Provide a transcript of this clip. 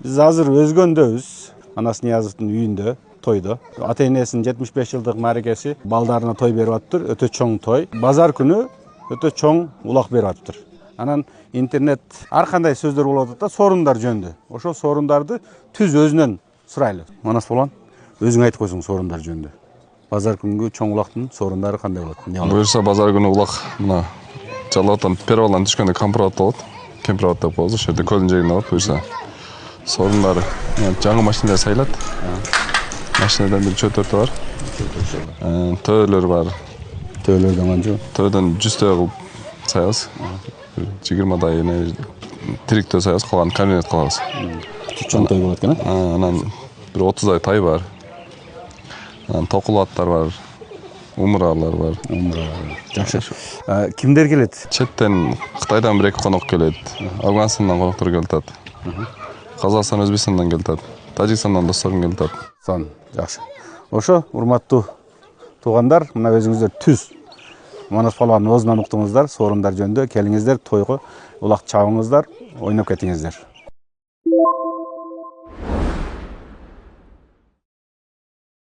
Biz azыр өзгөндөбүз. Анас Ниязовдун үйүндө тойдо. Ата-энесинин 75 жылдык мааракеси балдарына той берип атыптыр. Өтө чоң той. Базар күнү өтө чоң улак берип атыптыр. Анан интернет ар кандай сөздөр болуп атат да, сорундар жөнүндө. Ошол сорундарды түз өзүнөн сурайлы. Манас болгон, өзүң айтып койсуң сорундар жөнүндө. Базар күнгү чоң улактын сорундары кандай болот? Буюрса базар күнү улак мына жалаатан первалан түшкөндө компромат болот. Кемпироват деп коебуз. Ошол жерде көлдүн жээгинде болот. Буюрса сорундары жаңы машиналар сайлат. Машинадан бир чөтөртө бар. Төөлөр бар. Төөлөрдөн канча? Төөлдөн 100 төө кылып саябыз. 20 дай тирик төө саябыз, калган кабинет кылабыз. Чоң той болот экен. Анан бир 30 дай тай бар. Анан токулаттар бар. Умуралар бар. Жакшы. Кимдер келет? Четтен Кытайдан 1-2 конок келет. Афганистандан коноктор келет. Казакстан, Өзбекстандан келет. Тажикстандан досторум келет. Сон, жакшы. Ошо урматтуу туугандар, мына өзүңүздөр түз Манас Палуандын оозунан уктуңуздар, сорундар жөнүндө келиңиздер, тойго улак чабыңыздар, ойноп кетиңиздер.